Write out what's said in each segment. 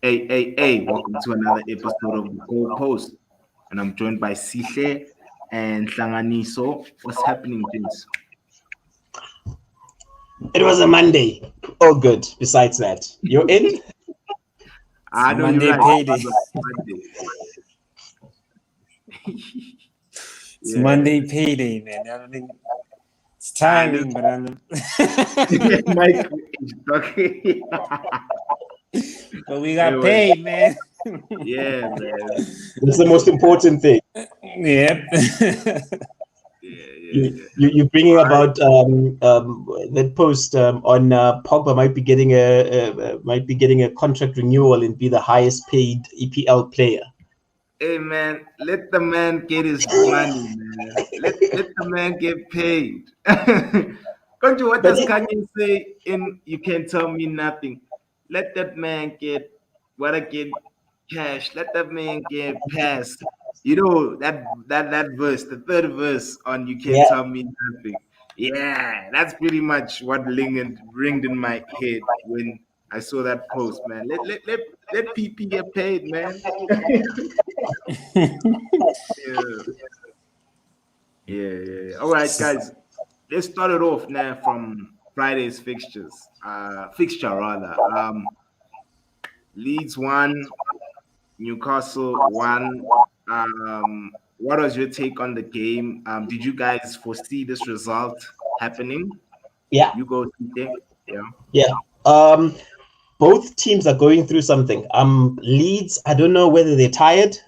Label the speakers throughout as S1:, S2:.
S1: Hey, welcome to another episode of the Goal Post. And I'm joined by Sihle and Hlanganiso. What's happening, James?
S2: It was a Monday. All good. Besides that, you're in?
S1: I know
S3: Monday
S1: you're right.
S3: payday.
S1: Monday.
S3: It's Monday payday, man. I mean, it's tiring, but I'm.
S1: Mike is talking.
S3: But we got paid, man.
S1: Yeah, man.
S2: That's the most important thing.
S3: Yep.
S2: You're bringing about that post on Pogba might be getting a contract renewal and be the highest paid EPL player.
S1: Hey, man, let the man get his money, man. Let the man get paid. Konju, what does Kanye say in You Can't Tell Me Nothing? Let that man get cash. Let that man get passed. You know that verse, the third verse on You Can't Tell Me Nothing. Yeah, that's pretty much what ringed in my head when I saw that post, man. Let PP get paid, man. Yeah. All right, guys. Let's start it off now from Friday's fixture rather. Leeds 1, Newcastle 1. What was your take on the game? Did you guys foresee this result happening?
S2: Yeah.
S1: You go, TK.
S2: Yeah. Both teams are going through something. Leeds, I don't know whether they're tired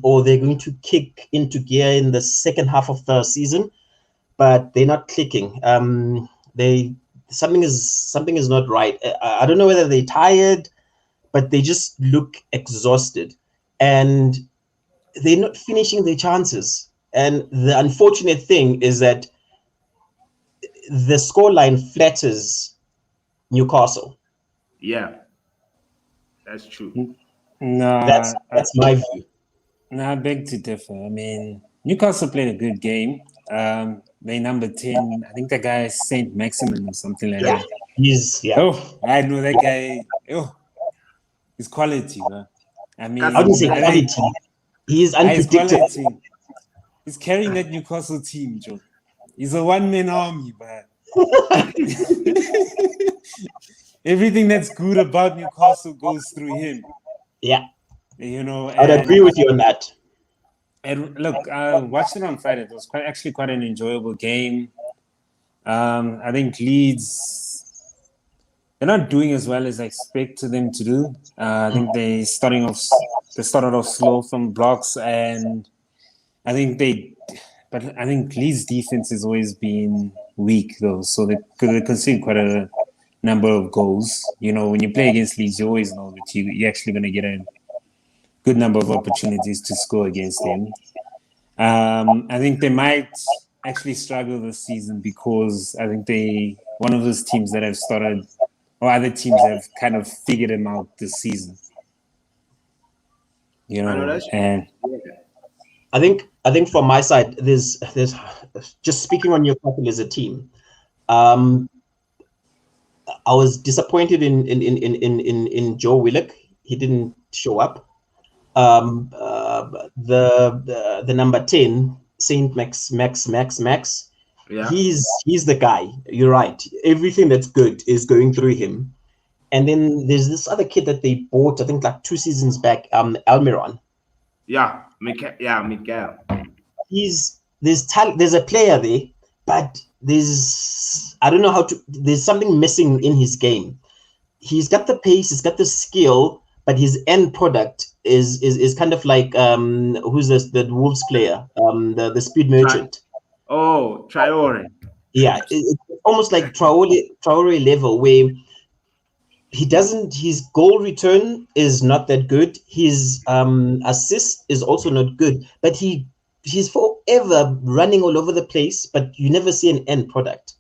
S2: or they're going to kick into gear in the second half of the season, but they're not clicking. Something is not right. I don't know whether they're tired, but they just look exhausted and they're not finishing their chances. And the unfortunate thing is that the scoreline flatters Newcastle.
S1: Yeah, that's true.
S3: No,
S2: that's my view.
S3: No, I beg to differ. I mean, Newcastle played a good game. They number 10. I think that guy is Saint Maximin or something like that.
S2: Oh,
S3: I know that guy. Oh, his quality, bro. I mean,
S2: how do you say quality? He is unpredictable.
S3: He's carrying that Newcastle team, Joe. He's a one-man army, but everything that's good about Newcastle goes through him.
S2: Yeah.
S3: You know,
S2: I'd agree with you on that.
S3: And look, I watched it on Friday. It was actually quite an enjoyable game. I think Leeds, they're not doing as well as I expected them to do. I think they started off slow from blocks, and I think Leeds' defense has always been weak though, so they concede quite a number of goals. You know, when you play against Leeds, you always know that you're actually going to get a good number of opportunities to score against them. I think they might actually struggle this season because I think one of those teams that have started, or other teams have kind of figured them out this season. You know, and
S2: I think from my side, there's just speaking on Newcastle as a team. I was disappointed in Joe Willock. He didn't show up. The number 10, Saint Max. Yeah. He's the guy. You're right. Everything that's good is going through him. And then there's this other kid that they bought, I think like 2 seasons back, Almiron.
S1: Yeah, Miguel.
S2: There's a player there, but I don't know there's something missing in his game. He's got the pace, he's got the skill, but his end product is kind of like who's the Wolves player, the speed merchant.
S1: Traore.
S2: Yeah, it's almost like Traore level, where his goal return is not that good. His assist is also not good, but he's forever running all over the place, but you never see an end product.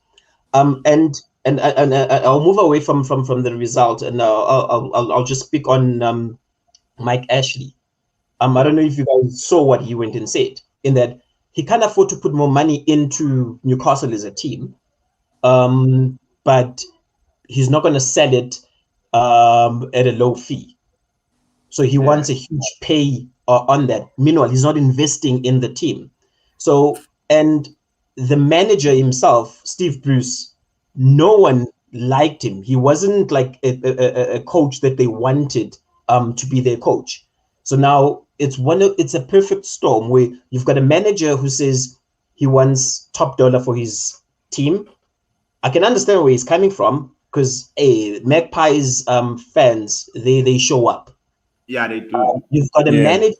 S2: And I'll move away from the result, and I'll just speak on Mike Ashley. I don't know if you guys saw what he went and said, in that he can't afford to put more money into Newcastle as a team, but he's not going to sell it at a low fee. So he wants a huge pay on that. Meanwhile, he's not investing in the team. So, and the manager himself, Steve Bruce, no one liked him. He wasn't like a coach that they wanted to be their coach. So now it's a perfect storm where you've got a manager who says he wants top dollar for his team. I can understand where he's coming from because Magpies fans they show up.
S1: Yeah, they do.
S2: You've got a
S3: Yeah.
S2: manager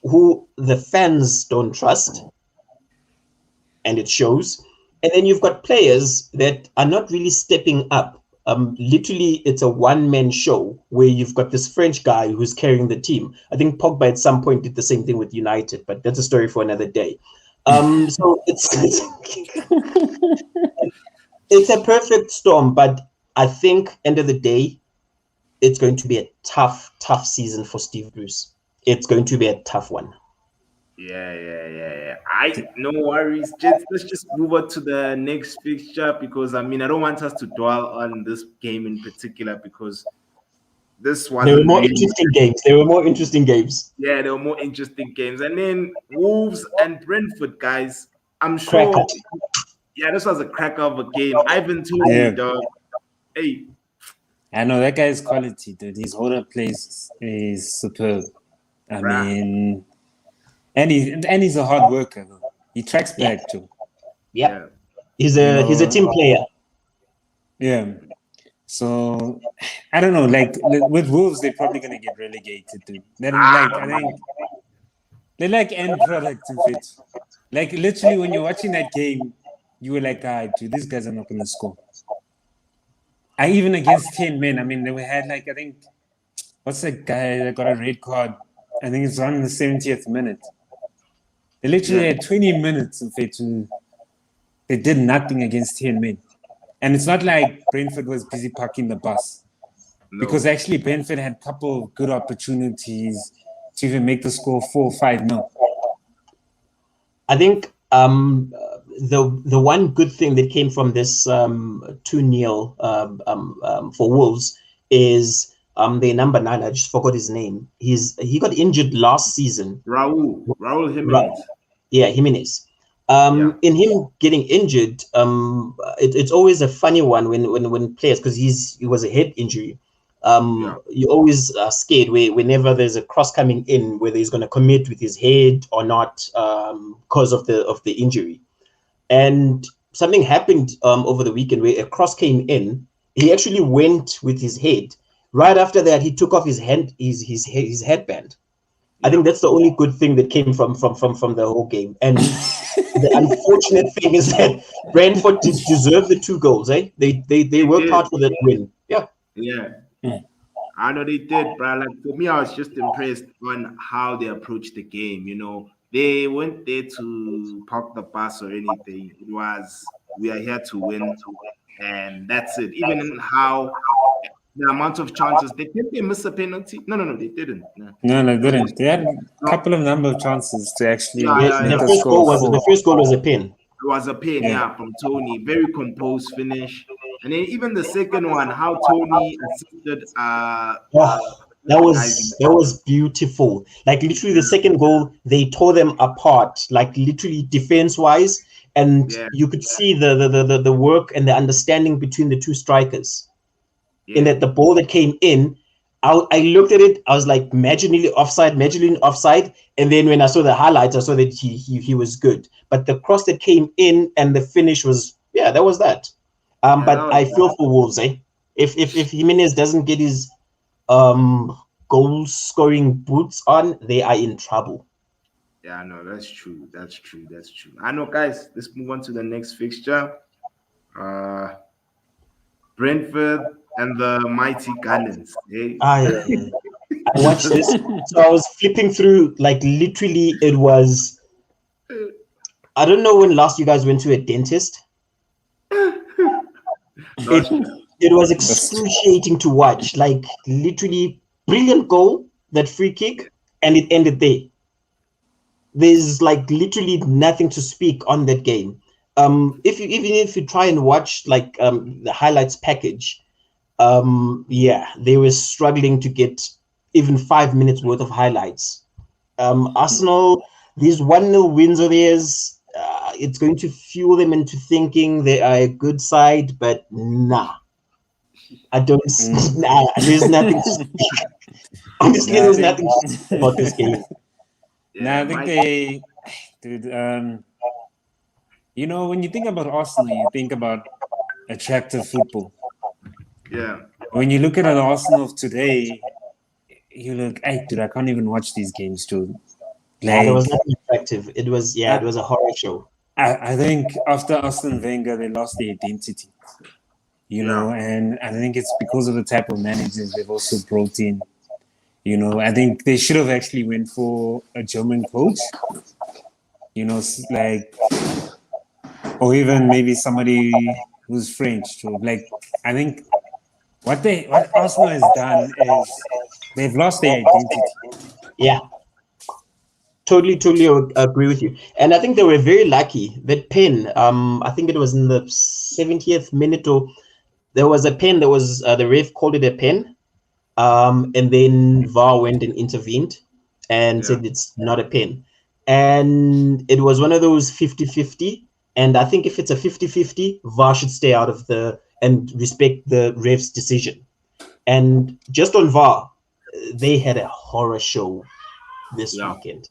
S2: who the fans don't trust, and it shows. And then you've got players that are not really stepping up. Literally, it's a one-man show where you've got this French guy who's carrying the team. I think Pogba at some point did the same thing with United, but that's a story for another day. So it's a perfect storm, but I think end of the day, it's going to be a tough season for Steve Bruce. It's going to be a tough one.
S1: Yeah. No worries. Let's just move on to the next fixture because I mean I don't want us to dwell on this game in particular because this
S2: There were
S1: wasn't
S2: more
S1: really.
S2: interesting games. There were more interesting games.
S1: Yeah, there were more interesting games. And then Wolves and Brentford, guys. I'm
S2: Cracker.
S1: sure. Yeah, this was a cracker of a game. Ivan Toney,
S3: Yeah.
S1: dog. Hey,
S3: I know that guy's quality, dude. His whole plays is superb. I
S1: Bruh.
S3: mean, and he's a hard worker. Though. He tracks back too.
S2: Yeah. He's a team player.
S3: Yeah. So I don't know. Like with Wolves, they're probably gonna get relegated, dude. They're like I think they're like end product of it. Like literally, when you're watching that game, you were like, "Ah, dude, these guys are not gonna score." I even against 10 men. I mean, they had like I think what's that guy that got a red card? I think it's on the 70th minute. They literally had 20 minutes of it. They did nothing against 10 men. And it's not like Brentford was busy parking the bus.
S1: no.
S3: Because actually Brentford had a couple of good opportunities to even make the score 4-5-0.
S2: I think the one good thing that came from this 2-0 for Wolves is their number 9. I just forgot his name. He got injured last season.
S1: Raul Jimenez.
S2: Yeah, Jimenez. In him getting injured, it's always a funny one when players, because he was a head injury. You always are scared whenever there's a cross coming in, whether he's going to commit with his head or not, because of the injury. And something happened over the weekend where a cross came in. He actually went with his head. Right after that, he took off his headband. I think that's the only good thing that came from the whole game. And the unfortunate thing is that Brentford did deserve the 2 goals. They worked hard for that win.
S1: Yeah. I know they did, bro. Like for me, I was just impressed on how they approached the game. You know, they weren't there to park the bus or anything. It was we are here to win, and that's it. Even in how the amount of chances they miss a penalty. No, they didn't.
S3: No, they didn't. They had a couple of number of chances to actually
S2: The first goal was a pin.
S1: It was a pin, from Tony. Very composed finish. And then even the second one, how Tony assisted
S2: that was beautiful. Like literally the second goal, they tore them apart, like literally defense-wise. And you could see the work and the understanding between the 2 strikers. In that the ball that came in, I looked at it, I was like marginally offside. And then when I saw the highlights, I saw that he was good. But the cross that came in and the finish was, that was that. But I feel for Wolves, If Jimenez doesn't get his goal scoring boots on, they are in trouble.
S1: Yeah, no, that's true. I know, guys. Let's move on to the next fixture. Brentford and the mighty Gunners.
S2: I watched this. So I was flipping through, like literally it was, I don't know when last you guys went to a dentist. It was excruciating to watch. Like literally brilliant goal, that free kick, and it ended there. There's like literally nothing to speak on that game. If you try and watch like the highlights package, they were struggling to get even 5 minutes worth of highlights. Arsenal, these 1-0 wins of theirs, it's going to fuel them into thinking they are a good side, but nah. I don't. Nah, there's nothing to speak. Honestly,
S3: No, I
S2: there's
S3: think,
S2: nothing to speak about this game.
S3: no,
S1: Yeah,
S3: I think
S1: my
S3: they, dude. When you think about Arsenal, you think about attractive football.
S1: yeah,
S3: When you look at an Arsenal of today, you look, hey, dude, I can't even watch these games, dude.
S2: Nah, there was
S3: Like,
S2: nothing attractive. It was
S3: I,
S2: it was a horror show.
S3: I think after Arsene Wenger, they lost their identity.
S1: yeah,
S3: And I think it's because of the type of managers they've also brought in. I think they should have actually went for a German coach. Like, or even maybe somebody who's French too. Like, I think what Arsenal has done is they've lost their identity.
S2: Yeah, totally agree with you. And I think they were very lucky. That pen, I think it was in the 70th minute, or there was a pen that was the ref called it a pen, and then VAR went and intervened and
S1: yeah,
S2: said it's not a pen. And it was one of those 50-50. And I think if it's a 50-50, VAR should stay out of and respect the ref's decision. And just on VAR, they had a horror show this
S1: yeah.
S2: weekend.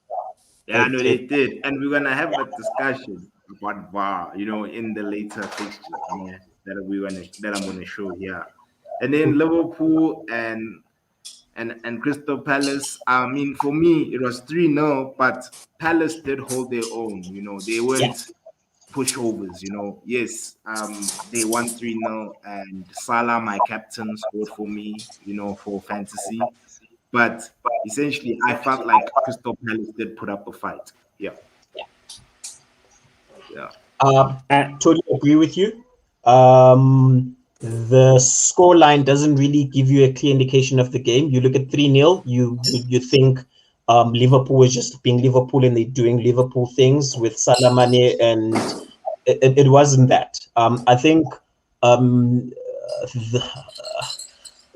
S1: Yeah, I know they
S2: It
S1: did, and we're gonna have a discussion about VAR, in the later fixtures, man. That I'm gonna show here, and then Liverpool and Crystal Palace. I mean, for me, it was 3-0, but Palace did hold their own. They
S2: yeah.
S1: weren't pushovers. Yes, they won 3-0, and Salah, my captain, scored for me. For fantasy, but essentially, I felt like Crystal Palace did put up a fight. Yeah, yeah,
S2: Uh,
S3: Uh,
S2: totally agree with you. The score line doesn't really give you a clear indication of the game. You look at 3-0, you think Liverpool is just being Liverpool and they're doing Liverpool things with Salah Mane, and it wasn't that. I think um, the,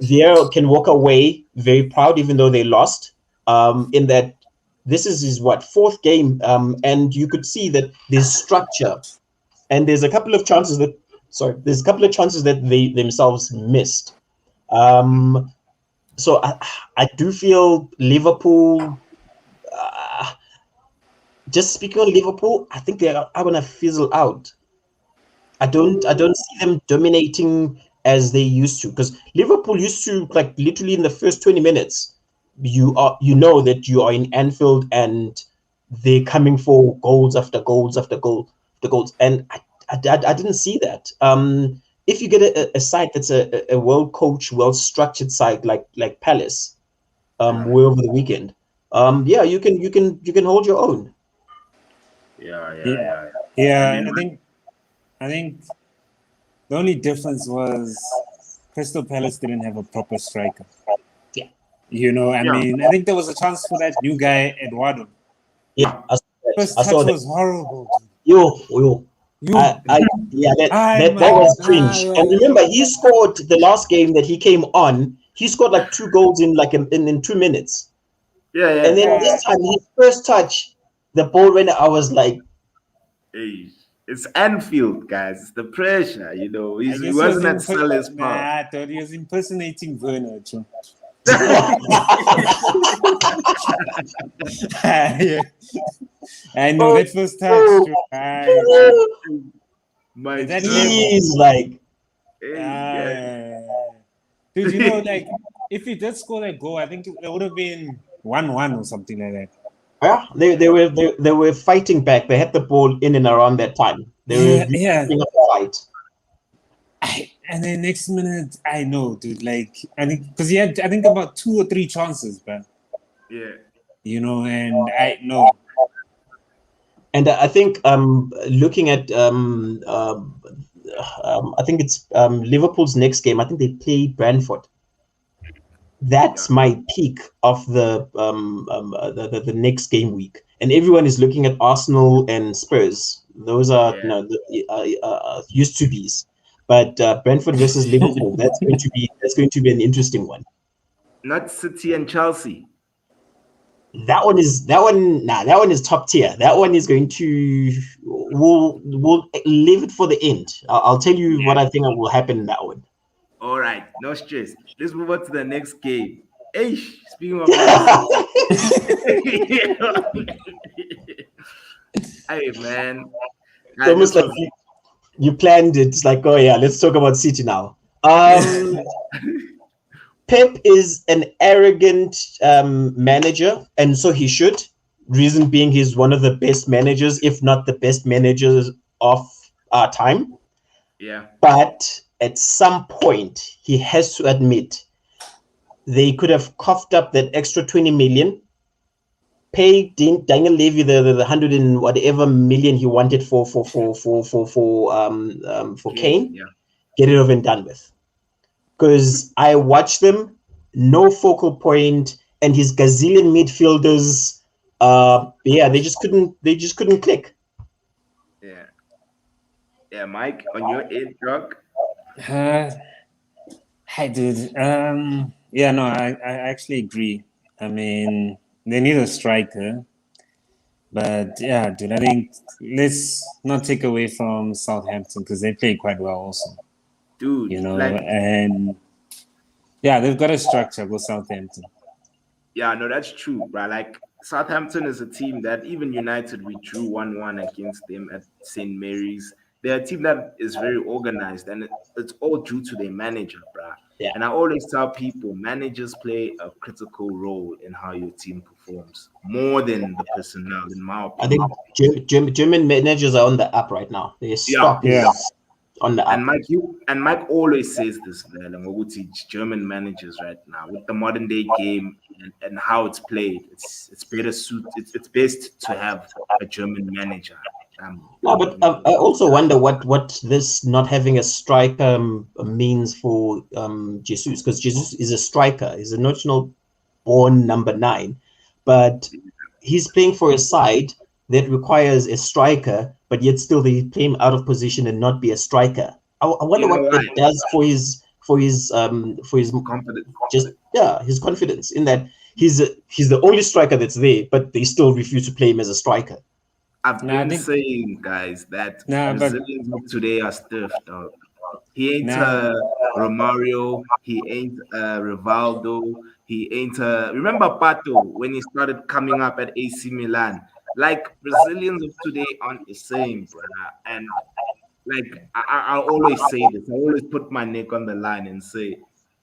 S2: Vieira can walk away very proud, even though they lost. In that this is his fourth game, and you could see that there's structure, and there's a couple of chances that they themselves missed. So I do feel Liverpool. Uh, just speaking on Liverpool, I think they are gonna fizzle out. I don't see them dominating as they used to, because Liverpool used to, like, literally in the first 20 minutes you know that you are in Anfield and they're coming for goals after goals after goals, and I didn't see that. If you get a side that's a well coached, well structured side like Palace,
S1: yeah,
S2: were over the weekend, yeah, you can hold your own.
S1: yeah, yeah,
S3: yeah,
S1: yeah. I
S3: yeah,
S1: mean,
S3: and I think the only difference was Crystal Palace didn't have a proper striker.
S2: Yeah,
S3: I
S1: yeah,
S3: mean, I think there was a chance for that new guy Eduardo.
S2: yeah,
S1: yeah,
S2: I saw that.
S3: First
S2: I saw
S3: touch
S2: that.
S3: was horrible, dude.
S2: Yo.
S3: You,
S2: Yeah,
S3: I
S2: that
S3: man,
S2: was cringe. And remember, he scored the last game that he came on. He scored like 2 goals in like in 2 minutes.
S1: yeah,
S2: And
S1: yeah.
S2: then this time, his first touch, the ball went. I was like,
S1: Hey, it's Anfield, guys. It's the pressure.
S3: I
S1: He
S3: guess he was
S1: wasn't at Salah's Park.
S3: I thought he was impersonating Werner. Too. Yeah. I know that first touch. Too.
S1: My
S3: At that level,
S2: he's like,
S1: hey, guys.
S3: dude. Like if he did score that goal, I think it would have been 1-1 or something like that.
S2: yeah, they were fighting back. They had the ball in and around that time. They were
S3: Yeah,
S2: really
S3: yeah.
S2: putting up a fight.
S3: And then next minute, I know, dude. Like, I think because he had, I think, about 2 or 3 chances, but
S1: Yeah,
S3: and I know.
S2: And I think looking at I think it's Liverpool's next game. I think they play Brentford.
S1: yeah,
S2: That's my peak of the next game week, and everyone is looking at Arsenal and Spurs. Those are,
S1: yeah.
S2: used to be's, but Brentford versus Liverpool. That's going to be an interesting one.
S1: Not City and Chelsea.
S2: That one is top tier. That one is going to we'll leave it for the end. I'll tell you what
S1: Yeah.
S2: I think will happen in that one.
S1: All right, no stress. Let's move on to the next game. Hey, speaking of Man City. Hey man,
S2: It's almost
S1: this
S2: like
S1: was
S2: you planned it. It's like, oh yeah, let's talk about City now. Pep is an arrogant manager, and so he should. Reason being, he's one of the best managers, if not the best managers of our time.
S1: yeah.
S2: But at some point, he has to admit they could have coughed up that extra 20 million, paid Daniel Levy the 100 and whatever million he wanted for
S1: Okay,
S2: Kane,
S1: yeah.
S2: get it over and done with. Because I watched them, no focal point, and his gazillion midfielders, yeah, they just couldn't click.
S1: Yeah. Yeah, Mike, on your end, drug.
S3: Uh, Hi, dude. Yeah, no, I actually agree. I mean, they need a striker, but yeah, dude, I think let's not take away from Southampton because they play quite well also,
S1: Dude, like,
S3: and yeah, they've got a structure with Southampton.
S1: yeah, no, that's true, bro. Like, Southampton is a team that even United, we drew 1-1 against them at St. Mary's. They're a team that is very organized, and it's all due to their manager, bro.
S2: Yeah.
S1: And I always tell people managers play a critical role in how your team performs more than the personnel, in my
S2: I think
S1: opinion.
S2: German managers are on the up right now. Their
S1: Yeah,
S2: stock
S3: Yeah,
S2: is on the
S1: and
S2: up.
S1: Mike always says this, and what would teach German managers right now with the modern day game and how it's played. It's better suit. It's best to have a German manager.
S2: No, but I also wonder what this not having a striker means for Jesus, because Jesus is a striker. He's a national born number 9, but he's playing for a side that requires a striker, but yet still they play him out of position and not be a striker. I wonder
S1: You know
S2: what that
S1: why?
S2: does for his
S1: Confidence.
S2: just yeah his confidence in that he's the only striker that's there, but they still refuse to play him as a striker.
S1: I've
S3: no, I
S1: been
S3: think
S1: saying, guys, that
S3: no, but
S1: Brazilians of today are stiff, dog. He ain't
S3: nah,
S1: Romario. He ain't Rivaldo. He ain't. Remember Pato when he started coming up at AC Milan? Like Brazilians of today aren't the same, brother. And like I always say this. I always put my neck on the line and say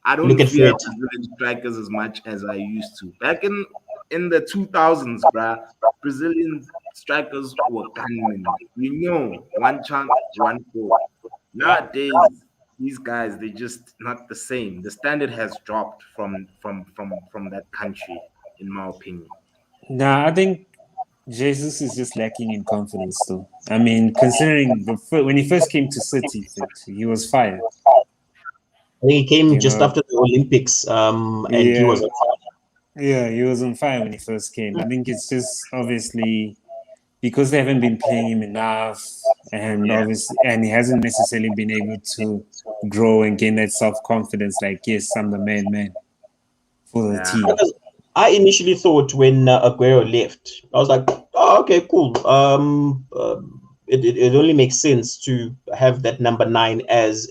S1: I don't
S2: Look at
S1: fear
S2: Fred.
S1: Brazilian strikers as much as I used to. Back in the 2000s, bruh, Brazilian strikers were gunmen. You know, one chunk, one four. Nowadays, these guys they're just not the same. The standard has dropped from that country, in my opinion.
S3: nah, I think Jesus is just lacking in confidence, though. I mean, considering when he first came to City, he was fired.
S2: I think he came
S3: You
S2: just
S3: know,
S2: after the Olympics, and he was
S3: yeah, yeah, he was on fire when he first came. I think it's just obviously because they haven't been playing him enough, and
S1: Yeah,
S3: obviously, and he hasn't necessarily been able to grow and gain that self confidence. Like, yes, I'm the man for the
S1: yeah,
S3: team.
S2: because I initially thought when Aguero left, I was like, oh, okay, cool. It only makes sense to have that number 9 as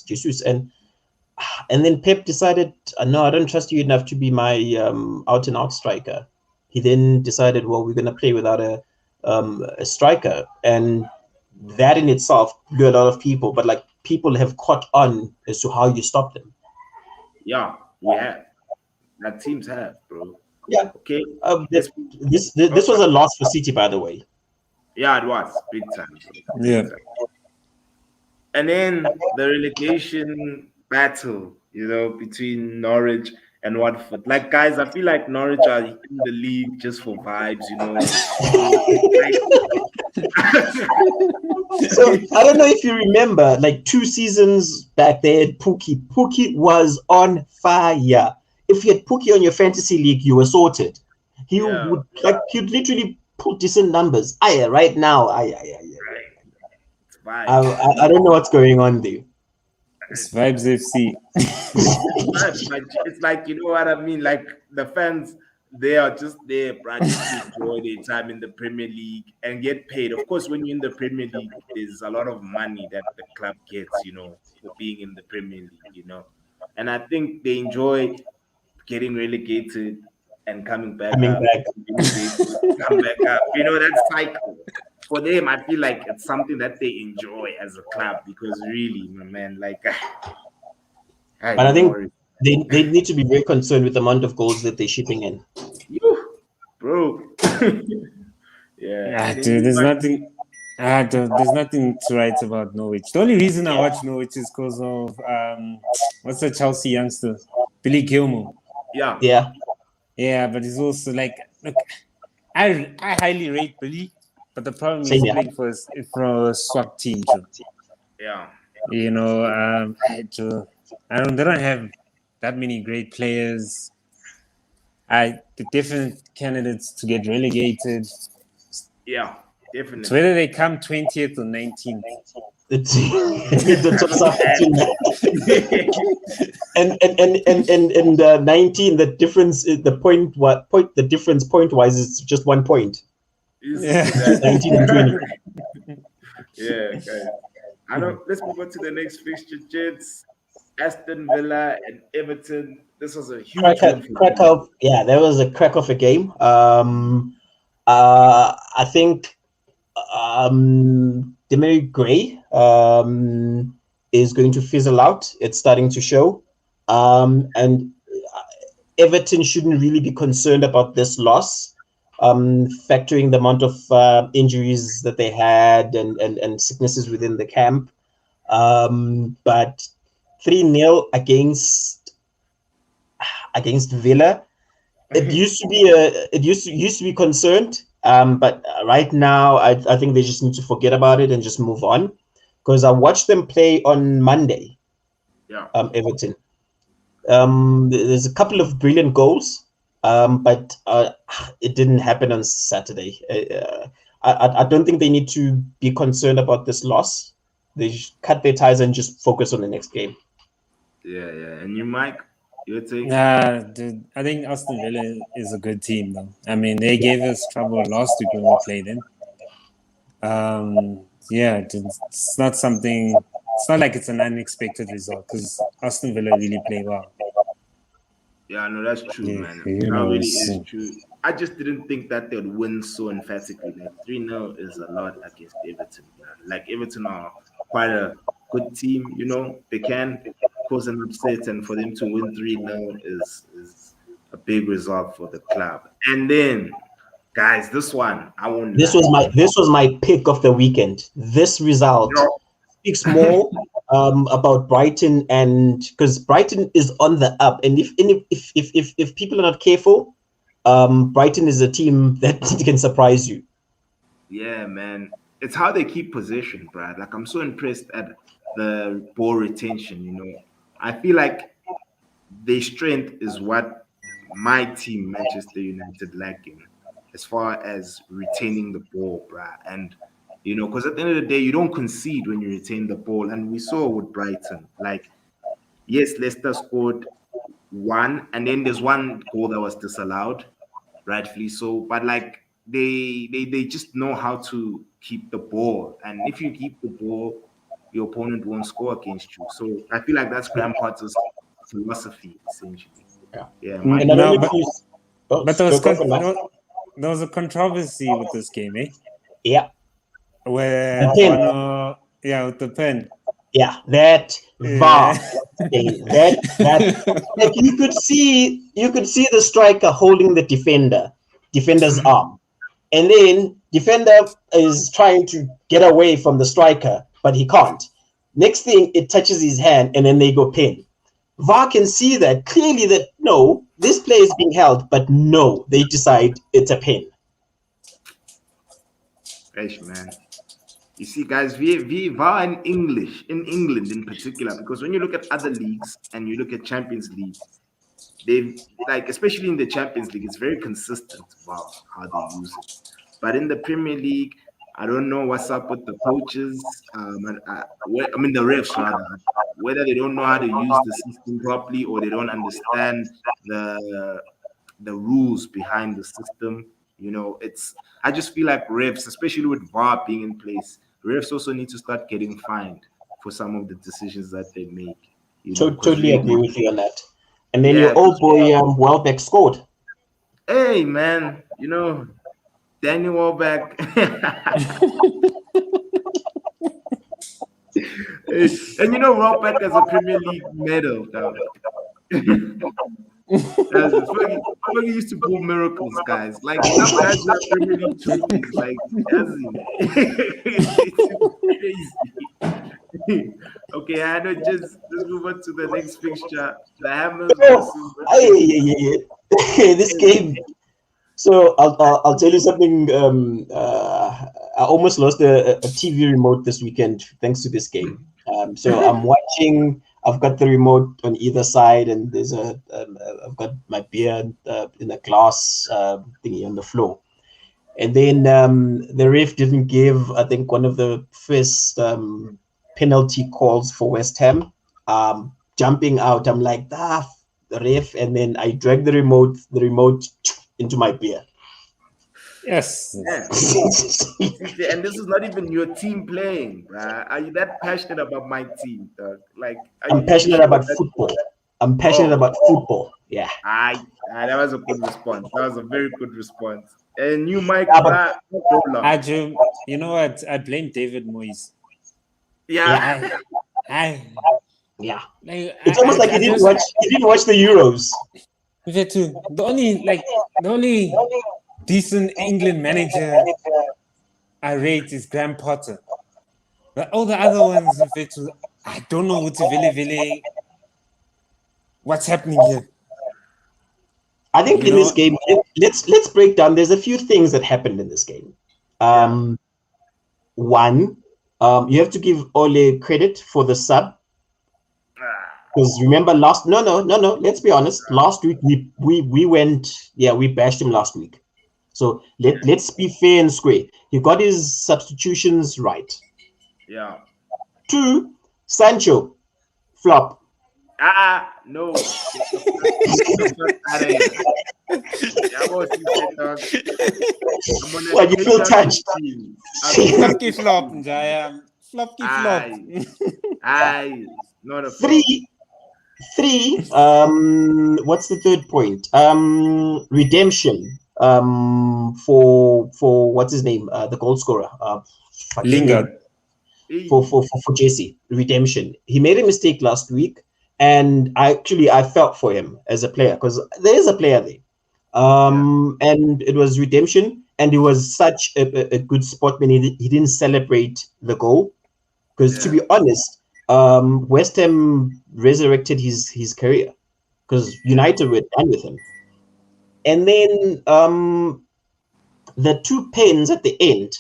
S2: Jesus, and then Pep decided, no, I don't trust you enough to be my out and out striker. He then decided, well, we're gonna play without a striker, and that in itself blew a lot of people. But like people have caught on as to how you stop them.
S1: yeah. We have that teams have, bro.
S2: Yeah.
S1: Okay,
S2: That,
S1: let's.
S2: this was a loss for City, by the way.
S1: Yeah, it was big time, bro.
S3: Yeah.
S1: Big time. And then the relegation battle, between Norwich and Watford. Like, guys, I feel like Norwich are in the league just for vibes. Like,
S2: So I don't know if you remember, like 2 seasons back, they had Pookie. Pookie was on fire. If you had Pookie on your fantasy league, you were sorted. He
S1: yeah,
S2: would like he'd literally put decent numbers. Right now,
S1: right. It's
S2: I
S1: vibes.
S2: don't know what's going on there.
S3: It's Vibes FC.
S1: It's like, you know what I mean? Like the fans, they are just there, bro, just to enjoy their time in the Premier League and get paid. Of course, when you're in the Premier League, there's a lot of money that the club gets, for being in the Premier League. And I think they enjoy getting relegated and coming back
S2: Coming
S1: up,
S2: back.
S1: relegated, come back up. That cycle. For them, I feel like it's something that they enjoy as a club because really, my man, like, I
S2: But I
S1: don't
S2: think
S1: worry.
S2: they need to be very concerned with the amount of goals that they're shipping in.
S1: You, bro. Yeah,
S3: Ah,
S1: and then
S3: dude,
S1: you
S3: there's
S1: might,
S3: nothing. There's nothing to write about Norwich. The only reason I watch Norwich is because of what's the Chelsea youngster, Billy Gilmore.
S1: yeah,
S2: Yeah.
S3: Yeah, but he's also like, look, I highly rate Billy, but the problem
S2: Same
S3: is
S2: here.
S3: playing for a swap team too.
S1: yeah.
S3: They don't have that many great players. The different candidates to get relegated.
S1: Yeah,
S3: It's
S1: definitely.
S3: whether they come 20th or 19th.
S2: The
S1: That's
S2: toss up between
S1: the
S2: and 19. The difference, the difference point wise is just 1 point.
S3: Yeah.
S2: Just 19 and 20.
S1: Yeah, guys. I know. Let's move on to the next fixture, Jets. Aston Villa and Everton. This was a huge win for
S2: Crack
S1: them.
S2: of yeah, there was a crack of a game. I think Demarai Gray is going to fizzle out. It's starting to show. And Everton shouldn't really be concerned about this loss, factoring the amount of injuries that they had and sicknesses within the camp. But 3-0 against Villa. It used to be concerned, but right now I think they just need to forget about it and just move on. Because I watched them play on Monday,
S1: Yeah.
S2: Everton. There's a couple of brilliant goals, but it didn't happen on Saturday. I don't think they need to be concerned about this loss. They should cut their ties and just focus on the next game.
S1: Yeah, yeah. And you, Mike, your take?
S3: Dude, I think Aston Villa is a good team, though. I mean, they gave us trouble last week when we played them. It's not something. It's not like it's an unexpected result because Aston Villa really play well.
S1: Yeah, no, that's true,
S3: Yeah,
S1: man.
S3: you
S1: That
S3: know,
S1: really is true. I just didn't think that they would win so emphatically. Like 3-0 is a lot against Everton. Man. Like Everton are quite a good team. They can cause an upset, and for them to win 3-0 is a big result for the club. And then, guys, this one, I won't lie.
S2: This was my pick of the weekend. This result
S1: No.
S2: speaks more about Brighton, and because Brighton is on the up, and if people are not careful, Brighton is a team that can surprise you.
S1: Yeah, man. It's how they keep possession, Brad. Like I'm so impressed at the ball retention. I feel like their strength is what my team, Manchester United, lacking as far as retaining the ball, bruh. And because at the end of the day, you don't concede when you retain the ball. And we saw with Brighton, like, yes, Leicester scored one, and then there's one goal that was disallowed, rightfully so. But like they just know how to keep the ball. And if you keep the ball, your opponent won't score against you. So I feel like that's Graham Potter's philosophy, essentially.
S2: Yeah.
S1: Yeah,
S2: And I don't
S3: No,
S2: know if you. Oh,
S3: but
S2: go for that.
S3: there was a controversy with this game, eh?
S2: Yeah.
S3: Where
S2: The pen.
S3: with the pen.
S2: Yeah, that VAR
S3: Yeah.
S2: thing. That like you could see the striker holding the defender's arm. And then defender is trying to get away from the striker, but he can't. Next thing, it touches his hand, and then they go pin. VAR can see that clearly that no, this play is being held, but no, they decide it's a pin.
S1: Fresh, man. You see, guys, VAR in England in particular, because when you look at other leagues and you look at Champions League, they've like, especially in the Champions League, it's very consistent VAR how they use it. But in the Premier League, I don't know what's up with the coaches. I mean the refs rather. Whether they don't know how to use the system properly or they don't understand the the rules behind the system. It's I just feel like refs, especially with VAR being in place, refs also need to start getting fined for some of the decisions that they make. Because
S2: Totally agree with you on that. And then your
S1: yeah,
S2: old boy Welbeck scored.
S1: hey man, Daniel Welbeck. And Welbeck has a Premier League medal, dog. Fergie used to pull miracles, guys. Like some guys who have Premier League trophies, like Yazzie. It's crazy. Okay, I know. Just move on to the next fixture. The Hammers
S2: Oh,
S1: versus
S2: this game. So I'll tell you something. I almost lost a TV remote this weekend thanks to this game. So I'm watching. I've got the remote on either side, and I've got my beer in a glass thingy on the floor. And then the ref didn't give, I think, one of the first penalty calls for West Ham. Jumping out, I'm like, the ref, and then I dragged the remote into my beer.
S3: Yes.
S1: Yeah. And this is not even your team playing, bruh. Are you that passionate about my team, dog? Like, are
S2: I'm
S1: you
S2: passionate
S1: sure
S2: about
S1: that?
S2: football. I'm passionate
S1: Oh,
S2: about football. Yeah.
S1: that was a good response. That was a very good response. And you, Mike,
S2: Yeah, but
S1: bruh, no long.
S3: You know what? I blame David Moyes.
S1: Yeah.
S2: yeah,
S3: I, I,
S2: yeah.
S3: like,
S2: It's almost like
S3: I just
S2: he didn't watch the Euros.
S3: that too. The only decent England manager I rate is Graham Potter. But all the other ones, in fact, I don't know what to Vili. What's happening here?
S2: I think
S3: You
S2: in this
S3: know,
S2: game, let's break down. There's a few things that happened in this game.
S1: Yeah.
S2: One, you have to give Ole credit for the sub.
S1: Ah,
S2: Because remember last no, let's be honest. Last week we went, yeah, we bashed him last week. So let's be fair and square. He got his substitutions right.
S1: yeah.
S2: Two, Sancho, flop.
S1: No. Get the fuck out of here. Yeah, what you said, dog. I'm on a
S2: Well, you feel
S1: takeout
S2: touched.
S1: machine. I'll take out
S3: Flopky
S1: this
S3: flop,
S1: team.
S3: Jaya. Flopky flop.
S1: Aye. Aye. Not a flop.
S2: Three, what's the third point? Redemption. For what's his name? The goal scorer. Fuck his name.
S3: Lingard.
S1: Hey.
S2: For Jesse. Redemption. He made a mistake last week, and I felt for him as a player because there is a player there.
S1: Yeah.
S2: And it was redemption, and he was such a good sportsman. He didn't celebrate the goal because, to
S1: Yeah.
S2: be honest, West Ham resurrected his career because
S1: Yeah.
S2: United were done with him. And then the two pens at the end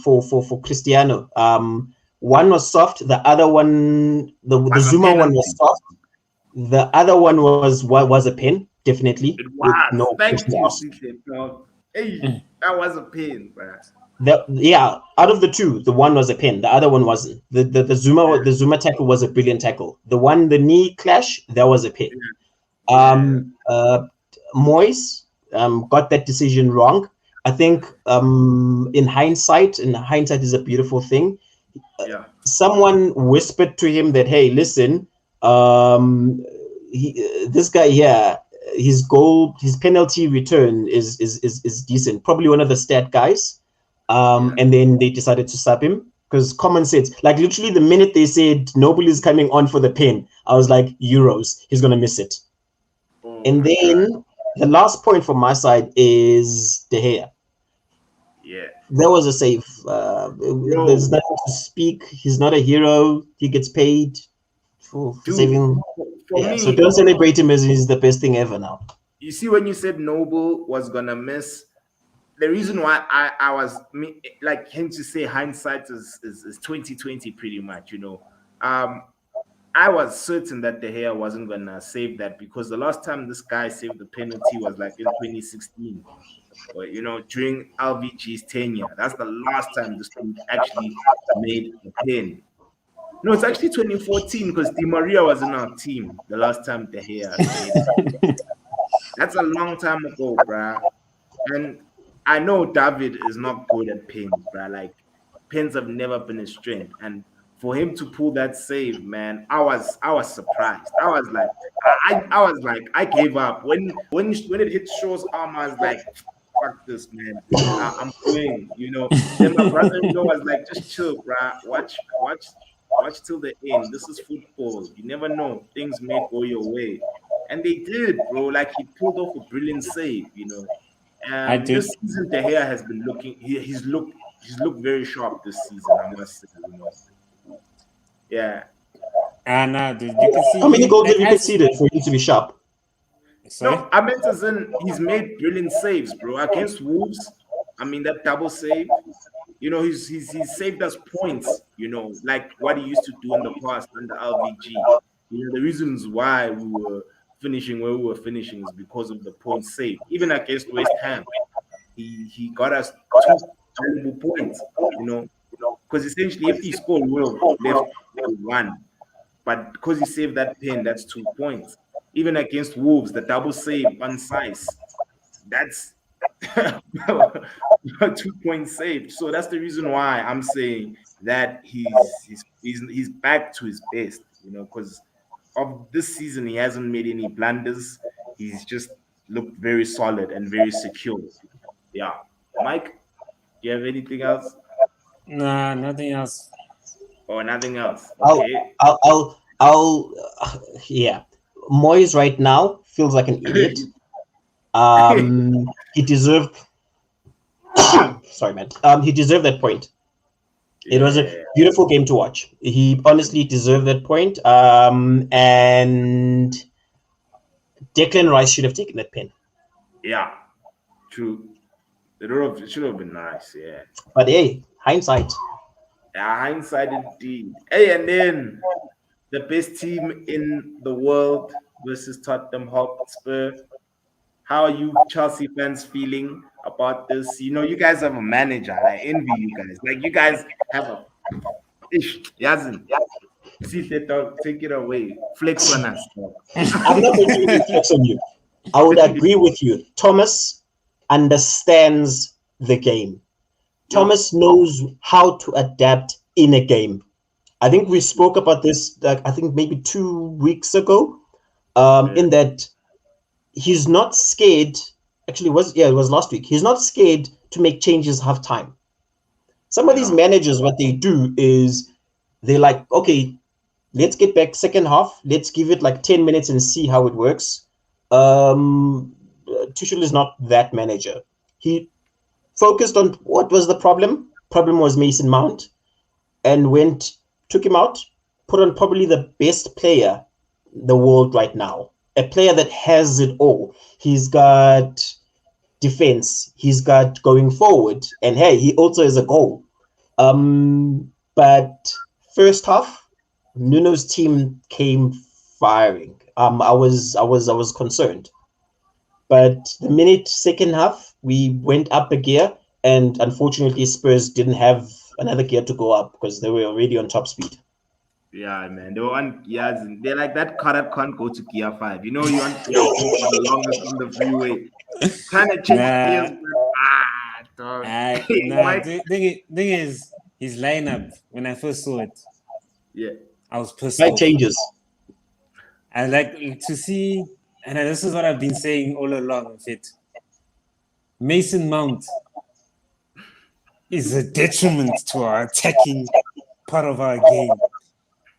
S2: for Cristiano. One was soft, the other one, the
S1: Was a
S2: Zuma one was
S1: penalty.
S2: soft. The other one was a pen, definitely,
S1: It
S2: with
S1: was.
S2: no
S1: Thank
S2: question
S1: you,
S2: asked.
S1: CJ, dog. Hey, that was a pain, man.
S2: Yeah, out of the two, the one was a pen, the other one wasn't. The Zuma tackle was a brilliant tackle. The knee clash, that was a pen.
S1: Yeah.
S2: Um, uh, Moyes got that decision wrong. I think in hindsight is a beautiful thing.
S1: Yeah.
S2: Someone whispered to him that, hey, listen, this guy here, his penalty return is decent. Probably one of the stat guys.
S1: Yeah.
S2: And then they decided to sub him because common sense, like literally the minute they said Noble is coming on for the pen, I was like, Euros, he's gonna miss it.
S1: Oh
S2: And
S1: my God.
S2: then the last point from my side is De Gea.
S1: Yeah.
S2: There was a save. There's
S1: Bro,
S2: nothing to speak. He's not a hero. He gets paid for
S1: dude,
S2: saving.
S1: for
S2: Yeah, so
S1: me,
S2: don't celebrate him as he's the best thing ever now.
S1: you see, when you said Noble was gonna miss, the reason why I was like him to say hindsight is 2020 pretty much. Um, I was certain that De Gea wasn't gonna save that because the last time this guy saved the penalty was like in 2016. Or during LVG's tenure. That's the last time this dude actually made a pen. No, it's actually 2014 because Di Maria was in our team the last time De Gea made it. That's a long time ago, bruh. And I know David is not good at pens, bruh. Like pens have never been his strength. And for him to pull that save, man, I was surprised. I was like, I was like, I gave up. When it hit Shaw's arm, I was like, fuck this, man. I'm going, Then my brother-in-law was like, just chill, bruh. Watch till the end. This is football. You never know. Things may go your way. And they did, bro. Like he pulled off a brilliant save.
S3: I did.
S1: This season, De Gea has been looking. He's looked very sharp this season. I must say. Yeah.
S3: And dude, you can see
S2: How many goals have you
S3: as-
S2: conceded for you to be sharp?
S3: Sorry?
S1: No, I meant as in he's made brilliant saves, bro. Against Wolves, I mean that double save. He's saved us points. Like what he used to do in the past under LVG. The reasons why we were finishing where we were finishing is because of the points saved. Even against West Ham, he got us two valuable points. Because essentially, if he scored, we would have left with one. But because he saved that pen, that's 2 points. Even against Wolves, the double save on size, that's 2 points saved. So that's the reason why I'm saying that he's back to his best. Because of this season, he hasn't made any blunders. He's just looked very solid and very secure. Yeah, Mike, do you have anything else?
S3: Nah, nothing else.
S1: Or nothing else?
S2: I'll,
S1: Okay.
S2: I'll, yeah. Moyes right now feels like an idiot. He deserved. Sorry, man. He deserved that point. It was a beautiful game to watch. He honestly deserved that point. And Declan Rice should have taken that pen.
S1: Yeah, true. It should have been nice, yeah.
S2: But hey, hindsight.
S1: Yeah, hindsight indeed. Hey, and then the best team in the world versus Tottenham Hotspur. How are you Chelsea fans feeling about this? You guys have a manager. I envy you guys. Like you guys have a ish. Yazin. Sihle, dog, take it away. Flex on us. Dog.
S2: I'm not going to even flex on you. I would agree with you. Thomas understands the game. Thomas knows how to adapt in a game. I think we spoke about this, I think maybe 2 weeks ago, in that he's not scared. Actually, it was last week. He's not scared to make changes half time. Some of these managers, what they do is they're like, okay, let's get back second half. Let's give it like 10 minutes and see how it works. Tuchel is not that manager. He focused on what was the problem. Problem was Mason Mount, and took him out, put on probably the best player in the world right now. A player that has it all. He's got defense. He's got going forward. And hey, he also has a goal. But first half, Nuno's team came firing. I was concerned. But the second half, we went up a gear, and unfortunately, Spurs didn't have another gear to go up because they were already on top speed.
S1: Yeah, man. They were on gears. They're like that car that can't go to gear 5. You want gear 4 for the longest on the freeway. Trying to change gears. Dog. Mike.
S3: The thing is, his lineup, when I first saw it,
S1: Yeah.
S3: I was pissed
S2: Slight
S3: off.
S2: changes.
S3: I like to see, and this is what I've been saying all along of it. Mason Mount is a detriment to our attacking part of our game.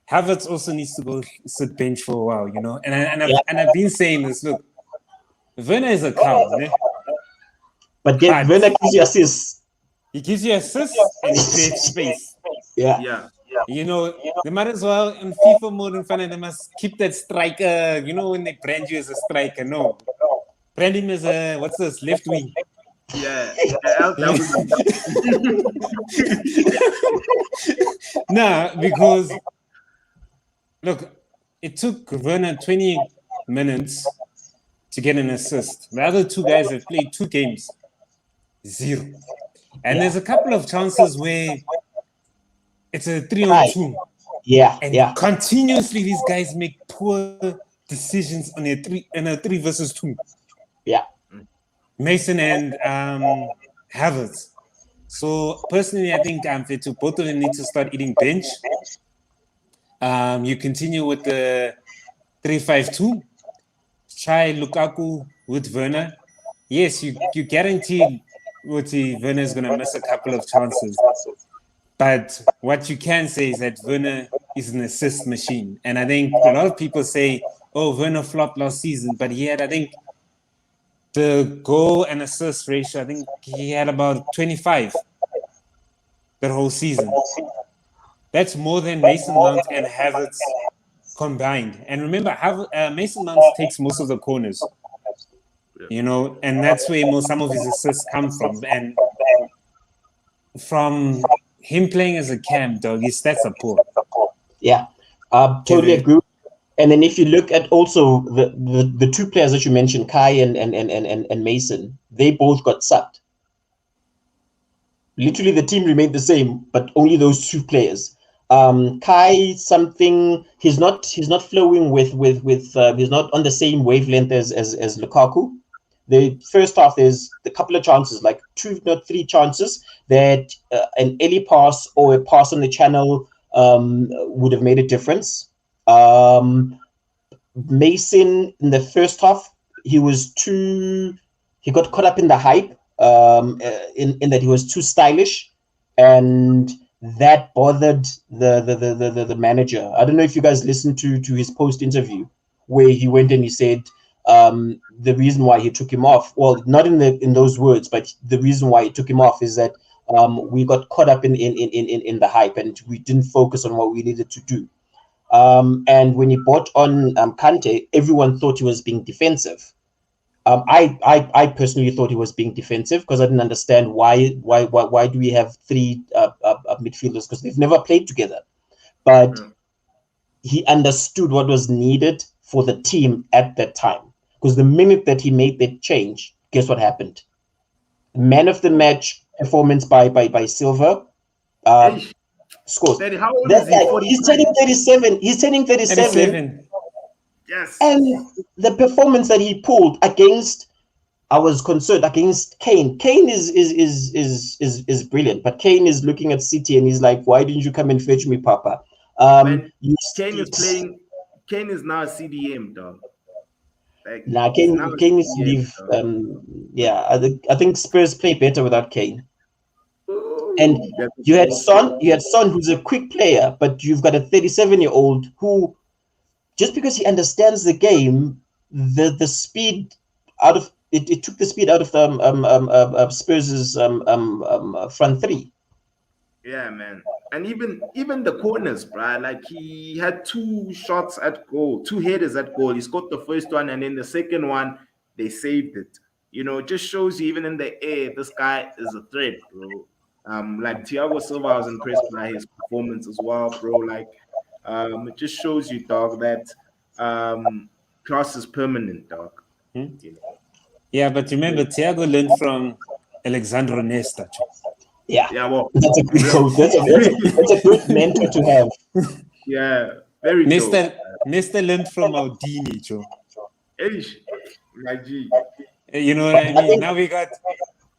S3: Havertz also needs to go sit bench for a while, And I've been saying this. Look, Werner is a cow, né?
S2: But Werner gives you assists.
S3: He gives you assists and he creates space.
S2: Yeah.
S3: They might as well in FIFA mode in front of them must keep that striker. When they brand you as a striker, no. Brand him as a left wing.
S1: Yeah.
S3: Nah, because look, it took Werner 20 minutes to get an assist. The other two guys have played 2 games, 0. And there's a couple of chances where it's a 3-on-2. And continuously these guys make poor decisions on a 3 versus 2.
S2: Yeah.
S3: Mason and Havertz. So personally, I think both of them need to start eating bench. You continue with the 3-5-2. Try Lukaku with Werner. Yes, you guaranteed Werner is going to miss a couple of chances. But what you can say is that Werner is an assist machine. And I think a lot of people say, oh, Werner flopped last season. But he had, I think, the goal and assist ratio, I think he had about 25 that whole season. That's more than Mason Mount and Havertz combined. And remember, Mason Mount takes most of the corners, and that's where some of his assists come from. And from him playing as a cam, dog, his stats are poor.
S2: Yeah, totally agree. And then if you look at also the 2 players that you mentioned, Kai and Mason, they both got subbed. Literally, the team remained the same, but only those 2 players. Kai, he's not flowing with he's not on the same wavelength as Lukaku. The first half, there's a couple of chances, like 2, not 3 chances that an early pass or a pass on the channel would have made a difference. Mason in the first half, he got caught up in the hype, in that he was too stylish, and that bothered the manager. I don't know if you guys listened to his post interview where he went and he said the reason why he took him off, well, not in those words, but the reason why he took him off is that we got caught up in the hype and we didn't focus on what we needed to do. And when he brought on Kante, everyone thought he was being defensive. I personally thought he was being defensive because I didn't understand why do we have 3 midfielders, because they've never played together. But he understood what was needed for the team at that time, because the minute that he made that change, guess what happened? Man of the match performance by Silva. Scores.
S1: How old is he?
S2: He's turning 37. He's turning 37.
S1: Yes.
S2: And the performance that he pulled against, I was concerned against Kane. Kane is brilliant, but Kane is looking at City and he's like, "Why didn't you come and fetch me, Papa?"
S1: Kane is playing. Kane is now a CDM, dog.
S2: Kane needs to leave. I think Spurs play better without Kane. And you had Son, who's a quick player, but you've got a 37-year-old who, just because he understands the game, the speed out of it took the speed out of Spurs' front 3.
S1: Yeah, man. And even the corners, bro. Like, he had 2 shots at goal, 2 headers at goal. He scored the first one, and then the second one, they saved it. It just shows you, even in the air, this guy is a threat, bro. Like Thiago Silva, I was impressed by his performance as well, bro. Like, it just shows you, dog, that class is permanent, dog.
S3: Yeah, but remember, Thiago learned from Alexandro Nesta.
S2: Yeah, well, that's a good coach. That's a good mentor to have.
S1: Yeah, very
S3: good. Nesta learned from Maldini, Joe.
S1: My G.
S3: You know what I mean? Now we got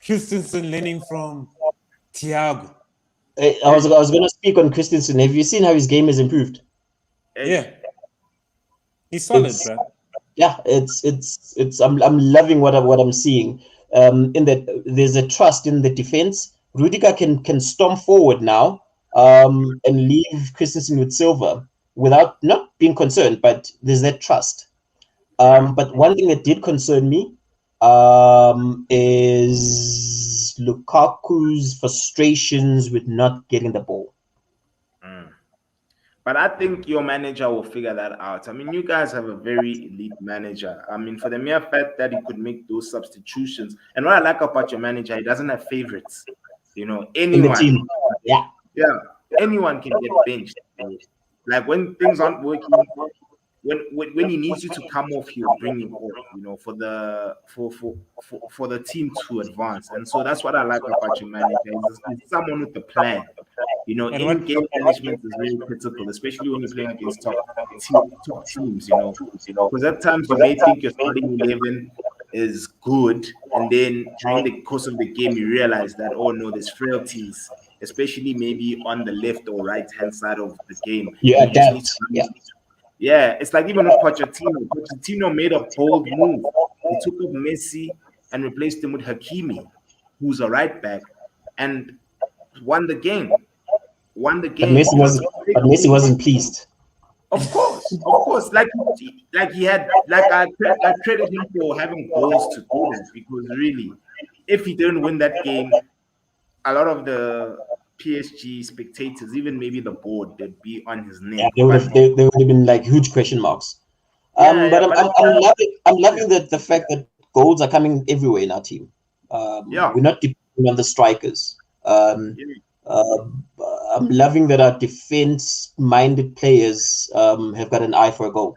S3: Christensen learning from Thiago.
S2: I was going to speak on Christensen. Have you seen how his game has improved?
S3: Yeah, he's solid, bro.
S2: Yeah, it's. I'm loving what I'm seeing. In that there's a trust in the defense. Rudiger can storm forward now, and leave Christensen with Silva without not being concerned, but there's that trust. But one thing that did concern me is Lukaku's frustrations with not getting the ball.
S1: But I think your manager will figure that out. I mean, you guys have a very elite manager. I mean, for the mere fact that he could make those substitutions. And what I like about your manager, he doesn't have favorites. Anyone.
S2: In the team.
S1: Yeah. Anyone can get benched. Like, when things aren't working, when he needs you to come off, he'll bring you off, for the team to advance. And so that's what I like about your manager. He's someone with a plan.
S3: And what
S1: In-game management is really critical, especially when you're playing against top teams, because at times you may think your starting 11 is good, and then during the course of the game, you realize that, oh no, there's frailties, especially maybe on the left or right hand side of the game.
S2: You
S1: And you just need to,
S2: adapt. Yeah.
S1: yeah, it's like even with Pochettino. Pochettino made a bold move. He took off Messi and replaced him with Hakimi, who's a right back, and won the game.
S2: But Messi wasn't pleased.
S1: Of course. Like he had, I credit him for having balls to do that, because really, if he didn't win that game, a lot of the PSG spectators, even maybe the board, they'd be on his neck.
S2: Yeah, they would have been like huge question marks. But I'm loving the fact that goals are coming everywhere in our team. We're not depending on the strikers. I'm loving that our defense-minded players have got an eye for a goal,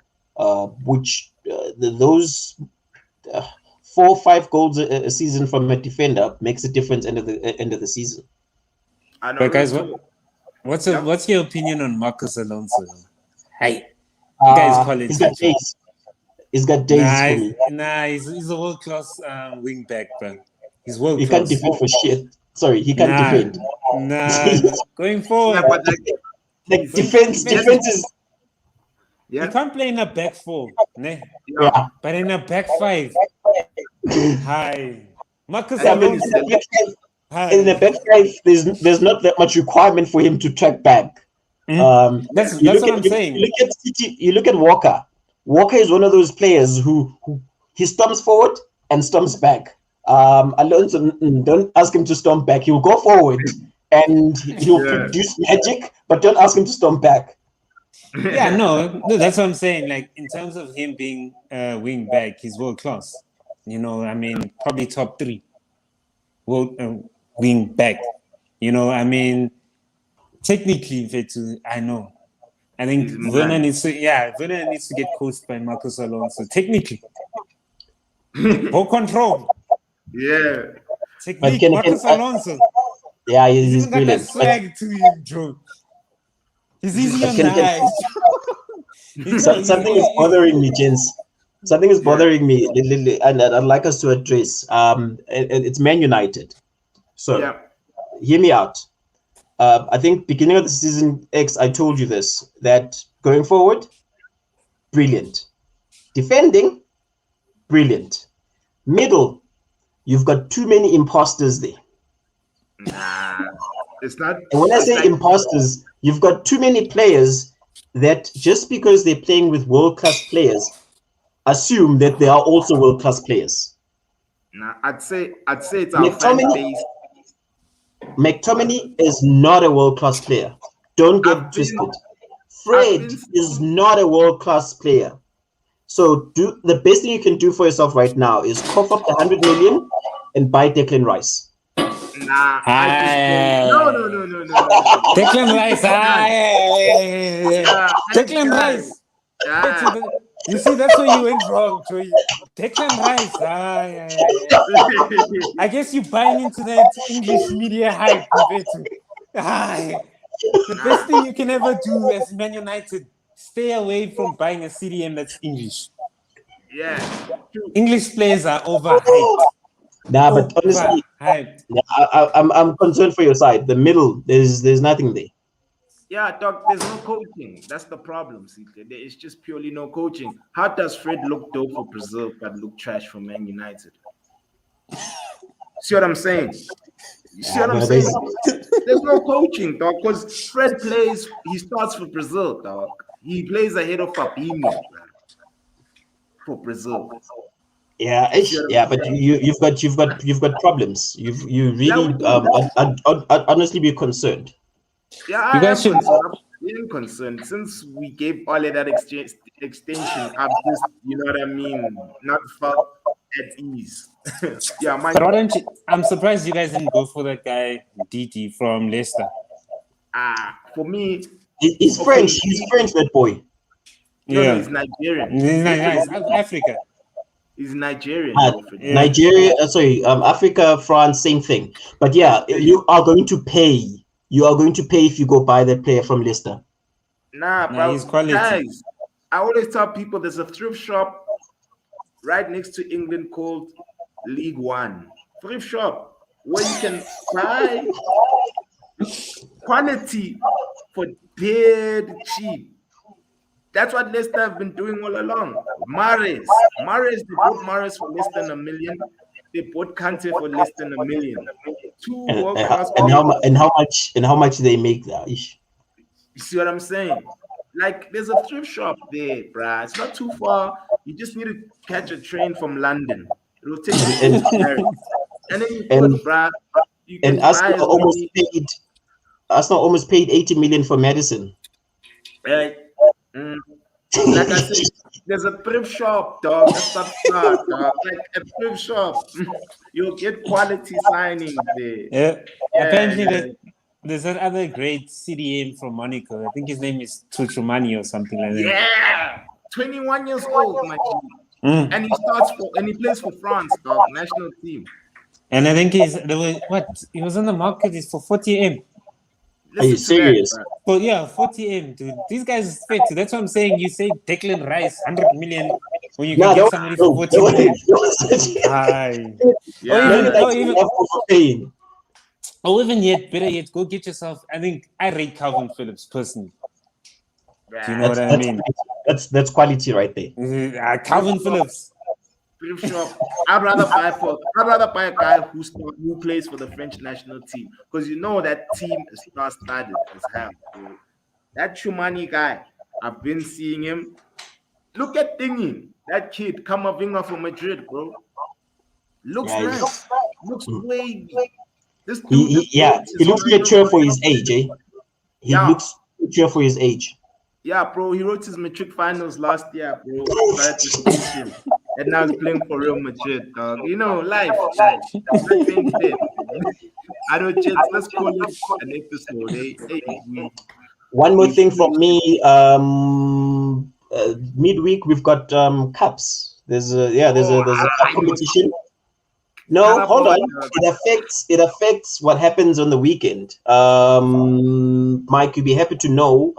S2: which those 4 or 5 goals a season from a defender makes a difference end of the season.
S3: But guys, what's your opinion on Marcus Alonso? Hey, you guys call it.
S2: He's got days. He's got days for me.
S3: He's a world-class wing back, bro. He's world-class.
S2: He can't defend for shit. Sorry, he can't defend.
S3: Going forward.
S2: Yeah, but defense is.
S3: Yeah. You can't play in a back 4, ne?
S2: Yeah.
S3: But in a back 5. Hi. Marcus
S2: In the back 5, there's not that much requirement for him to track back.
S3: That's what I'm saying.
S2: You look at Walker. Walker is one of those players who he stomps forward and stomps back. Alonso, don't ask him to stomp back. He'll go forward and he'll produce magic, but don't ask him to stomp back.
S3: Yeah, no, that's what I'm saying. Like, in terms of him being wing back, he's world class. Probably top 3 wing back. Technically, I know. I think Werner needs to get coached by Marcus Alonso. Technically, ball control.
S1: Yeah.
S3: Technique, Marcus Alonso.
S2: Yeah, he's brilliant.
S3: Got that swag to him, Joe. He's easy on the eyes.
S2: Something is bothering me, gents. Something is bothering me, and I'd like us to address. It's Man United. So, hear me out. I think beginning of the season X, I told you this, that going forward, brilliant. Defending, brilliant. Middle, you've got too many imposters there.
S1: Nah, it's not.
S2: And when I say imposters, you've got too many players that just because they're playing with world-class players, assume that they are also world-class players.
S1: Nah, I'd say it's our fan base.
S2: McTominay is not a world-class player. Don't get twisted. Fred is not a world-class player. So the best thing you can do for yourself right now is cough up the 100 million and buy Declan Rice.
S1: Nah, no.
S3: Declan Rice. Declan Rice. You see, that's where you went wrong, Joey. Declan Rice. I guess you're buying into that English media hype. The best thing you can ever do as Man United, stay away from buying a CDM that's English.
S1: Yeah.
S3: English players are overhyped.
S2: Nah, but honestly, I'm concerned for your side. The middle, there's nothing there.
S1: Yeah, Doc, there's no coaching. That's the problem, Sihle. There is just purely no coaching. How does Fred look dope for Brazil but look trash for Man United? See what I'm saying? You see what I'm saying? There's no coaching, dog, because Fred he starts for Brazil, dog. He plays ahead of Fabinho for Brazil.
S2: Yeah, but you've got problems. You really honestly be concerned.
S1: Yeah, I'm concerned. Since we gave all of that extension, I've just, you know what I mean, not felt at ease. Yeah,
S3: but I'm surprised you guys didn't go for that guy DT from Leicester.
S1: For me,
S2: he's French. He's French, that boy.
S1: No,
S3: Yeah.
S1: he's Nigerian.
S3: Nice. Africa.
S1: He's Nigerian,
S2: Uh,
S1: bro. For
S3: Yeah.
S2: Nigeria, Africa, France, same thing. But yeah, you are going to pay. You are going to pay if you go buy that player from Leicester.
S1: Nah,
S3: Nah, he's
S1: bro.
S3: quality.
S1: Guys, I always tell people there's a thrift shop right next to England called League One. Thrift shop where you can buy quality for dead cheap. That's what Leicester have been doing all along. They bought Mares for less than a million. They bought Kante for less than a million. Two
S2: And,
S1: world
S2: and,
S1: class
S2: and how
S1: players.
S2: and how much they make there? Ish.
S1: You see what I'm saying? Like, there's a thrift shop there, bruh. It's not too far. You just need to catch a train from London. It'll take you straight
S2: And
S1: to Paris. And then you
S2: and
S1: good, bruh. You
S2: and
S1: can buy as many.
S2: Arsenal almost paid 80 million for Madison.
S1: Right? Mm. Like I said, there's a thrift shop, dog. That's not smart, dog. Like a thrift shop. You'll get quality signings there.
S3: Yeah.
S1: Yeah,
S3: Apparently,
S1: yeah.
S3: there's that other great CDM from Monaco. I think his name is Tuchumani or something like that.
S1: Yeah. 21 years old, my G.
S3: Mm.
S1: And he plays for France, dog, national team.
S3: And I think he was on the market is for 40M.
S2: Are you
S1: Listen to that,
S2: serious?
S1: bruh.
S3: But yeah, 40M, dude. These guys is fit. That's what I'm saying. You say Declan Rice, 100 million when you can
S2: No,
S3: get somebody for 40 million. Aye.
S1: Yeah,
S3: Or even,
S1: yeah.
S3: or even,
S2: Paying.
S3: or even yet, better yet, go get yourself. I think I rate Calvin Phillips personally. Do you know what I mean?
S2: That's quality right there.
S3: Calvin Phillips.
S1: Thrift shop. I'd rather buy a guy who plays for the French national team because you know that team is star-studded as hell, bro. That Chumani guy, I've been seeing him. Look at Thingy, that kid, Kamavinga from Madrid, bro. Looks
S2: Yeah,
S1: nice. Looks wavy. This dude,
S2: he looks mature for his age, eh? He
S1: Yeah.
S2: looks mature for his age.
S1: Yeah, bro. He wrote his matric finals last year, bro. Started distinction. And now he's playing for Real Madrid, dog. You know, life. Nothing's dead. I don't just let's call it an episode.
S2: One more thing from me. Midweek we've got cups. There's a cup competition. No, hold on. It affects what happens on the weekend. Mike, you'll be happy to know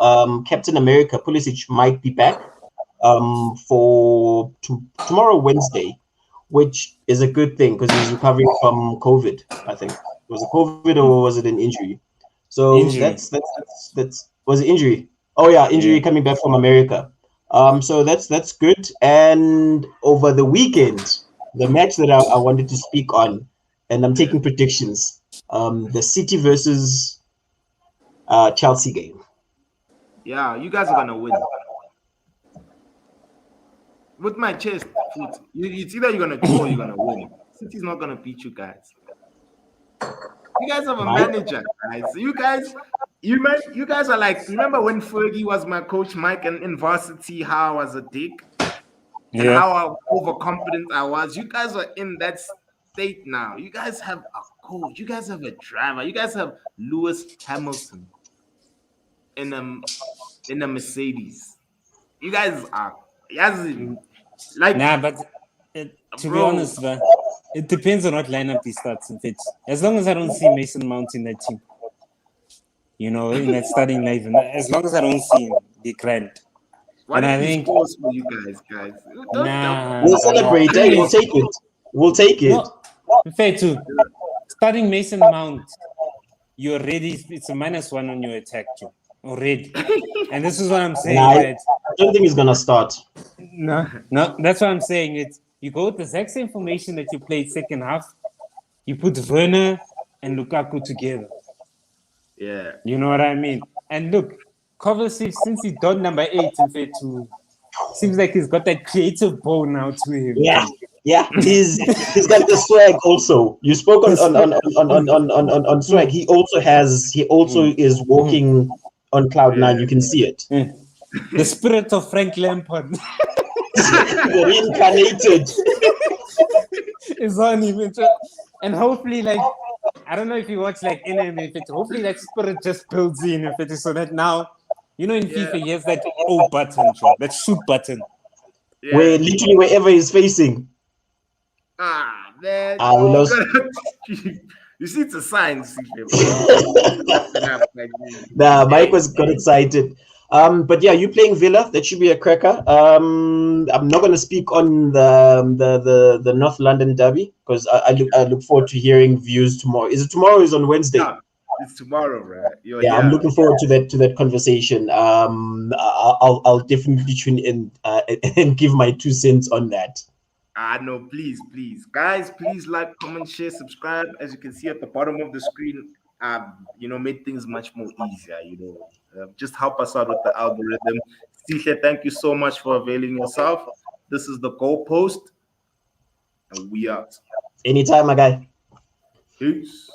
S2: Captain America Pulisic might be back for tomorrow, Wednesday, which is a good thing because he's recovering from COVID. I think was it COVID or was it an injury? So
S3: Injury.
S2: that's was it injury? Oh yeah, injury coming back from America. So that's good. And over the weekend, the match that I wanted to speak on, and I'm taking predictions. The City versus Chelsea game.
S1: Yeah, you guys are gonna win. With my chest, foot. It's either you're gonna draw or you're gonna win. City's not gonna beat you guys. You guys have a manager, guys. So you guys are like, remember when Fergie was my coach, Mike, and in varsity, how I was a dick and how overconfident I was. You guys are in that state now. You guys have a coach. You guys have a driver. You guys have Lewis Hamilton in a Mercedes. You guys are like
S3: But to be honest, man, it depends on what lineup he starts in fit. As long as I don't see Mason Mount in that team, you know, in that starting lineup, as long as I don't see him, be grand.
S1: What
S3: And
S1: if
S3: I
S1: he
S3: think
S1: scores for you guys?
S2: We'll celebrate. We'll take it. We'll take it.
S3: No, fair too. Starting Mason Mount, you're ready. It's a -1 on your attack too already. And this is what I'm saying.
S2: I don't think he's gonna start.
S3: No, that's what I'm saying. It's you go with the exact same formation that you played second half. You put Werner and Lukaku together.
S1: Yeah.
S3: You know what I mean? And look, Kovacic, since he's done number 8 in fair two, seems like he's got that creative bone now to him.
S2: Yeah. He's got the swag also. You spoke on swag. He also is walking on cloud nine. You can see it.
S3: The spirit of Frank Lampard.
S2: Reincarnated.
S3: It's on him. And hopefully, like, I don't know if you watch like NM, hopefully that spirit just builds in, so that now You know, in FIFA, he has that O button, Joe, that shoot button.
S1: Yeah.
S2: Where literally wherever he's facing.
S1: Ah, man.
S2: We
S1: You,
S2: lost.
S1: gotta, you see, it's a sign, Sihle,
S2: Nah, Mike got excited. But yeah, you playing Villa? That should be a cracker. I'm not gonna speak on the North London derby because I look forward to hearing views tomorrow. Is it tomorrow? Or is it on Wednesday?
S1: Yeah, it's tomorrow, right? You're
S2: Yeah, I'm
S1: here.
S2: looking forward to that conversation. I'll definitely tune in and give my 2 cents on that.
S1: No, please, guys, please like, comment, share, subscribe. As you can see at the bottom of the screen, made things much more easier. Just help us out with the algorithm. Sihle, thank you so much for availing yourself. This is the goalpost, and we out.
S2: Anytime, my guy.
S1: Peace.